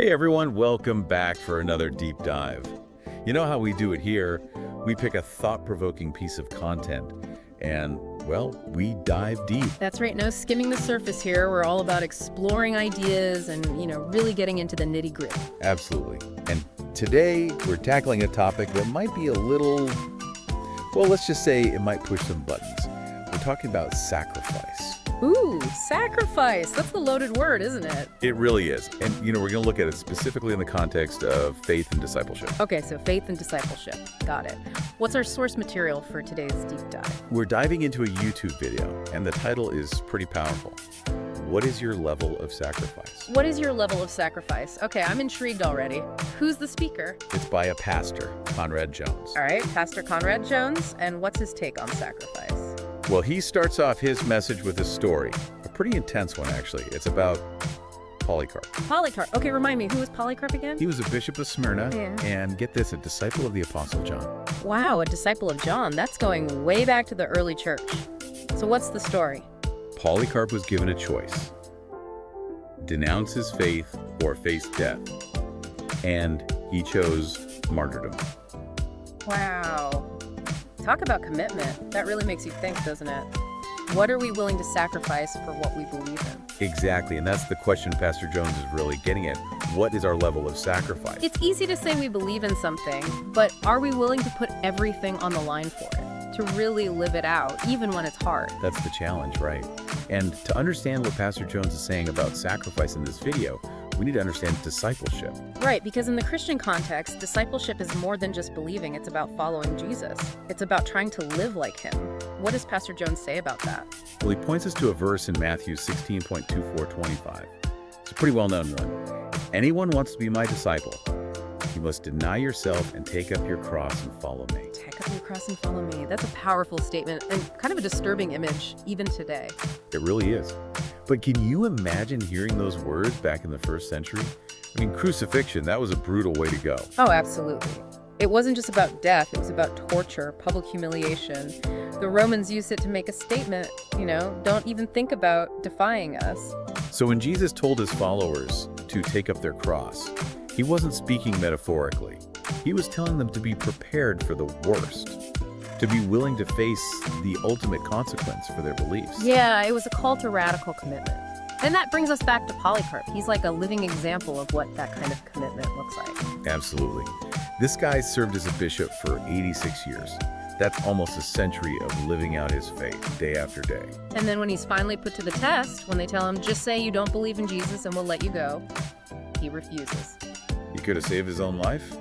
Hey everyone, welcome back for another deep dive. You know how we do it here? We pick a thought-provoking piece of content and, well, we dive deep. That's right, no skimming the surface here. We're all about exploring ideas and, really getting into the nitty-gritty. Absolutely. And today we're tackling a topic that might be a little, well, let's just say it might push some buttons. We're talking about sacrifice. Ooh, sacrifice. That's the loaded word, isn't it? It really is. And, we're going to look at it specifically in the context of faith and discipleship. Okay, so faith and discipleship. Got it. What's our source material for today's deep dive? We're diving into a YouTube video, and the title is pretty powerful. What is your level of sacrifice? What is your level of sacrifice? Okay, I'm intrigued already. Who's the speaker? It's by a pastor, Conrad Jones. All right, Pastor Conrad Jones. And what's his take on sacrifice? Well, he starts off his message with a story, a pretty intense one, actually. It's about Polycarp. Polycarp. Okay, remind me, who was Polycarp again? He was a bishop of Smyrna, Yeah. and get this, a disciple of the Apostle John. Wow, a disciple of John. That's going way back to the early church. So what's the story? Polycarp was given a choice: denounce his faith or face death. And he chose martyrdom. Wow. Talk about commitment. That really makes you think, doesn't it? What are we willing to sacrifice for what we believe in? Exactly, and that's the question Pastor Jones is really getting at. What is our level of sacrifice? It's easy to say we believe in something, but are we willing to put everything on the line for it? To really live it out, even when it's hard? That's the challenge, right? And to understand what Pastor Jones is saying about sacrifice in this video, we need to understand discipleship. Right, because in the Christian context, discipleship is more than just believing. It's about following Jesus. It's about trying to live like him. What does Pastor Jones say about that? Well, he points us to a verse in Matthew 16.24-25. It's a pretty well-known one. If anyone wants to be my disciple, you must deny yourself and take up your cross and follow me. Take up your cross and follow me. That's a powerful statement and kind of a disturbing image, even today. It really is. But can you imagine hearing those words back in the first century? I mean, crucifixion, that was a brutal way to go. Oh, absolutely. It wasn't just about death, it was about torture, public humiliation. The Romans used it to make a statement, don't even think about defying us. So when Jesus told his followers to take up their cross, he wasn't speaking metaphorically. He was telling them to be prepared for the worst, to be willing to face the ultimate consequence for their beliefs. Yeah, it was a call to radical commitment. And that brings us back to Polycarp. He's like a living example of what that kind of commitment looks like. Absolutely. This guy served as a bishop for 86 years. That's almost a century of living out his faith day after day. And then when he's finally put to the test, when they tell him, just say you don't believe in Jesus and we'll let you go, he refuses. He could have saved his own life,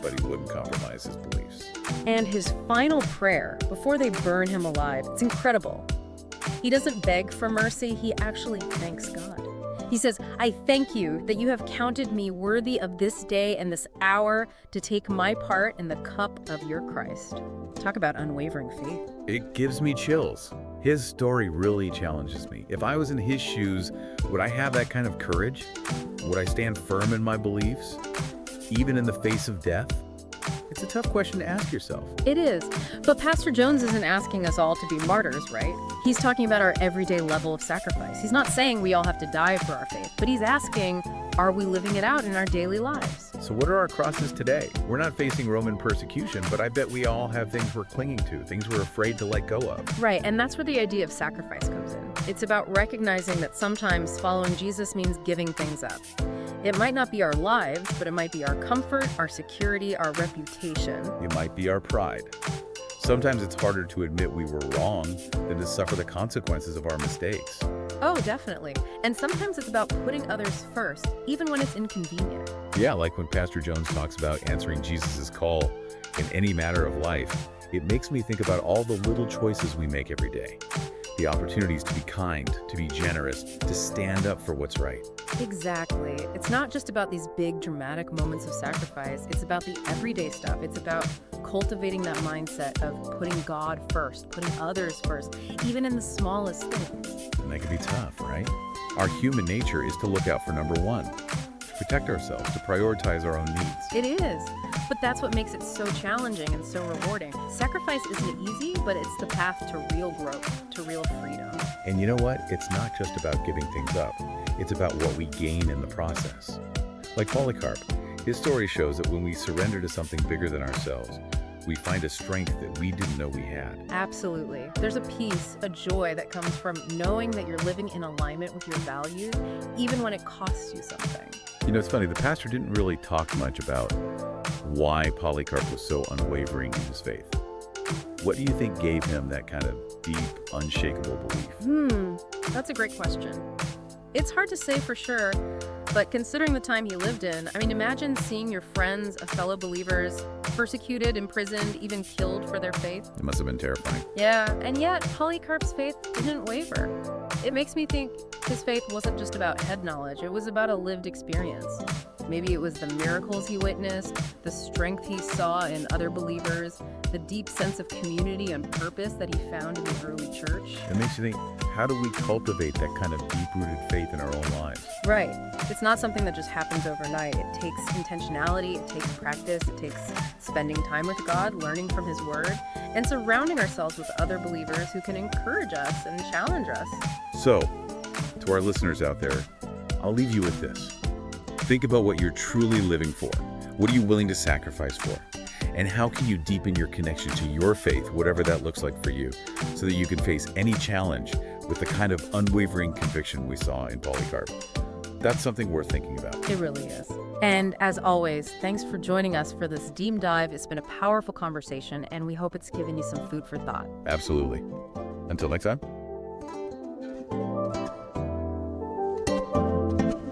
but he wouldn't compromise his beliefs. And his final prayer, before they burn him alive, it's incredible. He doesn't beg for mercy, he actually thanks God. He says, I thank you that you have counted me worthy of this day and this hour to take my part in the cup of your Christ. Talk about unwavering faith. It gives me chills. His story really challenges me. If I was in his shoes, would I have that kind of courage? Would I stand firm in my beliefs, even in the face of death? It's a tough question to ask yourself. It is. But Pastor Jones isn't asking us all to be martyrs, right? He's talking about our everyday level of sacrifice. He's not saying we all have to die for our faith, but he's asking, are we living it out in our daily lives? So what are our crosses today? We're not facing Roman persecution, but I bet we all have things we're clinging to, things we're afraid to let go of. Right, and that's where the idea of sacrifice comes in. It's about recognizing that sometimes following Jesus means giving things up. It might not be our lives, but it might be our comfort, our security, our reputation. It might be our pride. Sometimes it's harder to admit we were wrong than to suffer the consequences of our mistakes. Oh, definitely. And sometimes it's about putting others first, even when it's inconvenient. Yeah, like when Pastor Jones talks about answering Jesus' call in any matter of life, it makes me think about all the little choices we make every day. The opportunities to be kind, to be generous, to stand up for what's right. Exactly. It's not just about these big dramatic moments of sacrifice. It's about the everyday stuff. It's about cultivating that mindset of putting God first, putting others first, even in the smallest things. And that can be tough, right? Our human nature is to look out for number one, to protect ourselves, to prioritize our own needs. It is. But that's what makes it so challenging and so rewarding. Sacrifice isn't easy, but it's the path to real growth, to real freedom. And you know what? It's not just about giving things up. It's about what we gain in the process. Like Polycarp, his story shows that when we surrender to something bigger than ourselves, we find a strength that we didn't know we had. Absolutely. There's a peace, a joy that comes from knowing that you're living in alignment with your values, even when it costs you something. You know, it's funny, the pastor didn't really talk much about why Polycarp was so unwavering in his faith. What do you think gave him that kind of deep, unshakable belief? That's a great question. It's hard to say for sure, but considering the time he lived in, I mean, imagine seeing your friends, fellow believers, persecuted, imprisoned, even killed for their faith. It must have been terrifying. Yeah, and yet Polycarp's faith didn't waver. It makes me think his faith wasn't just about head knowledge, it was about a lived experience. Maybe it was the miracles he witnessed, the strength he saw in other believers, the deep sense of community and purpose that he found in the early church. It makes you think, how do we cultivate that kind of deep-rooted faith in our own lives? Right. It's not something that just happens overnight. It takes intentionality, it takes practice, it takes spending time with God, learning from His Word, and surrounding ourselves with other believers who can encourage us and challenge us. So, to our listeners out there, I'll leave you with this. Think about what you're truly living for. What are you willing to sacrifice for? And how can you deepen your connection to your faith, whatever that looks like for you, so that you can face any challenge with the kind of unwavering conviction we saw in Polycarp? That's something worth thinking about. It really is. And as always, thanks for joining us for this deep dive. It's been a powerful conversation, and we hope it's given you some food for thought. Absolutely. Until next time.